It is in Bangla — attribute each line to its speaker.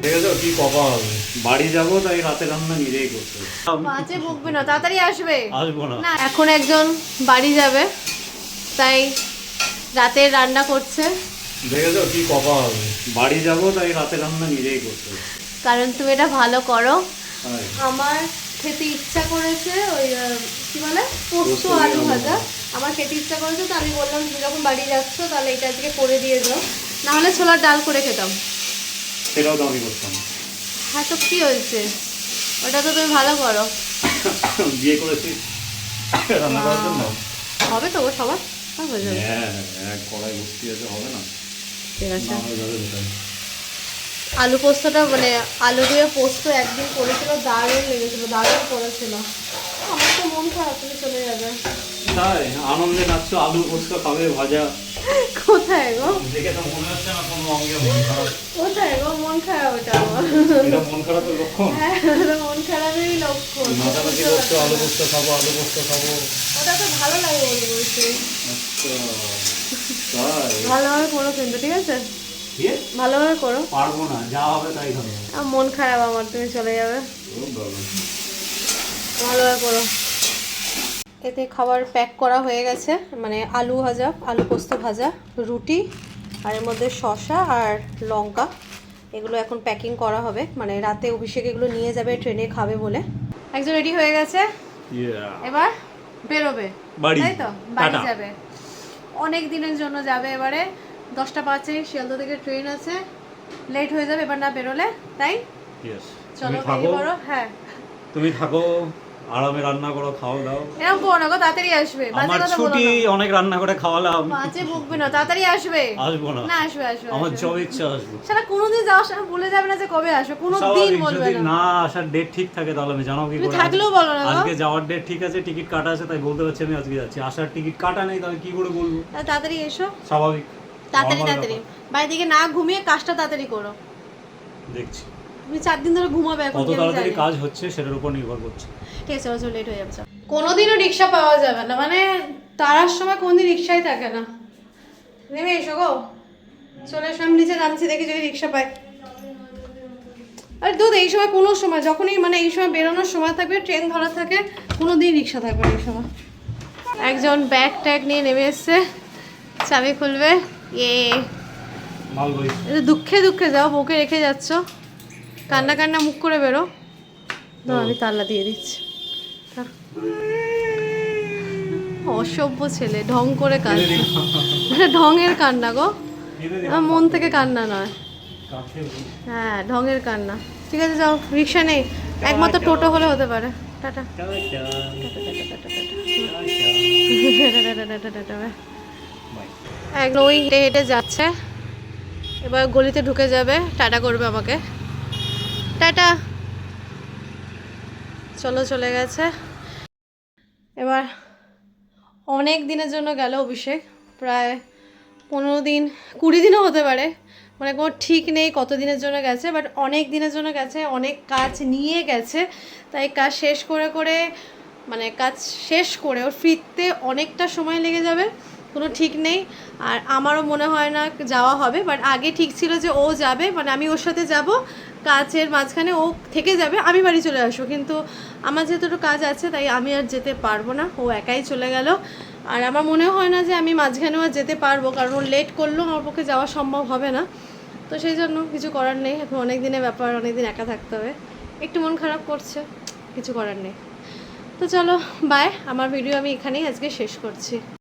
Speaker 1: দেখেছো কি কপাল, বাড়ি যাবো তাই রাতে রান্না নিজেই করতে।
Speaker 2: মাঝে বকবে না, তাড়াতাড়ি আসবে।
Speaker 1: আসবো না।
Speaker 2: না, এখন একজন বাড়ি যাবে তাই রাতে রান্না করছে।
Speaker 1: দেখেছো কি কপাল, বাড়ি যাবো তাই রাতে রান্না নিজেই করতে।
Speaker 2: কারণ তুমি এটা ভালো করো।
Speaker 1: তাই।
Speaker 2: আমার খেতে ইচ্ছা করেছে ওই কি বলে পোস্ত আলু ভাজা। আমার খেতে ইচ্ছা করেছে তো আমি বললাম তুমি যখন বাড়ি যাচ্ছ তাহলে এটা আজকে করে দিয়ে দাও, না হলে ছোলার ডাল করে খেতাম।
Speaker 1: সেটাও তো আমি করতাম।
Speaker 2: হ্যাঁ তো কি হয়েছে, ওটা তো তুমি ভালো করো।
Speaker 1: বিয়ে করেছি রান্না করার জন্য।
Speaker 2: হবে তো ও সবার হয়ে যাবে।
Speaker 1: হ্যাঁ হ্যাঁ, কড়াই ভর্তি আছে, হবে না?
Speaker 2: ঠিক আছে।
Speaker 1: না হয়ে যাবে সেটাই।
Speaker 2: আলু পোস্তটা মানে আলু দিয়ে পোস্ত একদিন করেছিল, দারুণ লেগেছিল, দারুণ করেছিল। আমার তো মন খারাপ, তুমি চলে যাবে।
Speaker 1: তাই আনন্দে নাচছ, আলু পোস্ত খাবে ভাজা।
Speaker 2: কোথায় গো,
Speaker 1: দেখে তো মনে হচ্ছে না কোনো অঙ্গে মন খারাপ।
Speaker 2: কোথায় গো মন খারাপ, ওটা আমার
Speaker 1: এটা মন খারাপের লক্ষণ।
Speaker 2: হ্যাঁ ওটা মন খারাপেরই লক্ষণ।
Speaker 1: নাচানাচি করছো, আলু পোস্ত খাবো, আলু পোস্ত খাবো।
Speaker 2: ওটা তো ভালো লাগে বলে বলছি।
Speaker 1: আচ্ছা তাই।
Speaker 2: ভালোভাবে করো কিন্তু, ঠিক আছে?
Speaker 1: কি?
Speaker 2: ভালোভাবে করো।
Speaker 1: পারবো না, যা হবে তাই খাবো।
Speaker 2: আমার মন খারাপ, আমার তুমি চলে যাবে।
Speaker 1: ও বাবা।
Speaker 2: ভালোভাবে করো। এতে খাবার প্যাক করা হয়ে গেছে, মানে আলু ভাজা, আলু পোস্ত ভাজা, রুটি, আর এর মধ্যে শসা আর লঙ্কা। এগুলো এখন প্যাকিং করা হবে, মানে রাতে অভিষেক এগুলো নিয়ে যাবে ট্রেনে খাবে বলে। একজন রেডি হয়ে গেছে, এবার বেরোবে
Speaker 1: বাড়ি।
Speaker 2: তাই তো? বাড়ি
Speaker 1: টাটা।
Speaker 2: যাবে, অনেক দিনের জন্য যাবে। এবারে 10টা 5-এ শিয়ালদা থেকে ট্রেন আছে, লেট হয়ে যাবে এবার না বেরোলে, তাই চলো বেরিয়ে পড়ো। হ্যাঁ
Speaker 1: তুমি থাকো, আরামে রান্না করো, খাও দাও।
Speaker 2: এরকম করো না গো, তাড়াতাড়ি আসবে।
Speaker 1: আমার ছুটি, অনেক রান্না করে খাওয়ালাম।
Speaker 2: মাঝে বকবে না, তাড়াতাড়ি আসবে।
Speaker 1: আসবো না।
Speaker 2: না আসবে, আসবে
Speaker 1: আমার যবে ইচ্ছা আসবো।
Speaker 2: সারা কোনোদিন যাওয়ার সময় ভুলে যাবে না যে কবে আসবে, কোনোদিন বলবে
Speaker 1: যদি
Speaker 2: না।
Speaker 1: না আসার ডেট ঠিক থাকে তাহলে আমি জানাবো কি
Speaker 2: তুমি
Speaker 1: করে?
Speaker 2: থাকলেও বলো না গো।
Speaker 1: আজকে যাওয়ার ডেট ঠিক আছে, টিকিট কাটা আছে, তাই বলতে পারছি আমি আজকে যাচ্ছি। আসার টিকিট কাটা নেই, তাহলে কি করে বলবো?
Speaker 2: তাড়াতাড়ি এসো,
Speaker 1: স্বাভাবিক।
Speaker 2: তাড়াতাড়ি
Speaker 1: normal
Speaker 2: তাড়াতাড়ি।
Speaker 1: ব্যাপার।
Speaker 2: বাড়ি থেকে না ঘুমিয়ে কাজটা তাড়াতাড়ি করো।
Speaker 1: দেখছি
Speaker 2: তুমি 4 দিন ধরে ঘুমাবে এখন,
Speaker 1: কত তাড়াতাড়ি কাজ হচ্ছে সেটার উপর নির্ভর করছে।
Speaker 2: ঠিক আছে, চলো লেট হয়ে যাবে। কোনোদিনও রিক্সা পাওয়া যাবে না, মানে তারার সময় কোনোদিন রিক্সাই থাকে না। নেমে এসো গো, চলে এসো। আমি নিচে নামছি, দেখি যদি রিক্সা পাই। আরে দুধ, এই সময় কোনো সময় যখনই মানে এই সময় বেরোনোর সময় থাকবে, ট্রেন ধরা থাকে, কোনো দিন রিক্সা থাকবে না এই সময়। একজন ব্যাগ ট্যাগ নিয়ে নেমে এসছে, চাবি খুলবে। দুঃখে দুঃখে যাও, বউকে রেখে যাচ্ছ, কান্না কান্না মুখ করে বেরো। না আমি তাল্লা দিয়ে দিচ্ছি। অসভ্য ছেলে, ঢং করে কান্না, ঢঙের কান্না গো, মন থেকে কান্না নয়। হ্যাঁ ঢঙের কান্না। ঠিক আছে যাও, রিক্সা নেই, একমাত্র টোটো হলে হতে পারে। টাটা। একদম ওই হেঁটে হেঁটে যাচ্ছে, এবার গলিতে ঢুকে যাবে, টাটা করবে আমাকে। টাটা। চলো চলে গেছে। এবার অনেক দিনের জন্য গেল অভিষেক, প্রায় 15 দিন 20 দিনও হতে পারে, মানে কোনো ঠিক নেই কত দিনের জন্য গেছে, বাট অনেক দিনের জন্য গেছে, অনেক কাজ নিয়ে গেছে। তাই কাজ শেষ করে করে মানে কাজ শেষ করে ওর ফিরতে অনেকটা সময় লেগে যাবে, কোনো ঠিক নেই। আর আমারও মনে হয় না যাওয়া হবে, বাট আগে ঠিক ছিল যে ও যাবে, মানে আমি ওর সাথে যাব, কাজের মাঝখানে ও থেকে যাবে, আমি বাড়ি চলে আসবো। কিন্তু আমার যেহেতু একটু কাজ আছে তাই আমি আর যেতে পারবো না, ও একাই চলে গেল। আর আমার মনে হয় না যে আমি মাঝখানেও আর যেতে পারবো, কারণ ও লেট করলেও আমার পক্ষে যাওয়া সম্ভব হবে না। তো সেই জন্য কিছু করার নেই, এখন অনেক দিনের ব্যাপার, অনেক দিন একা থাকতে হবে। একটু মন খারাপ করছে, কিছু করার নেই। তো চলো বাই, আমার ভিডিও আমি এখানেই আজকে শেষ করছি।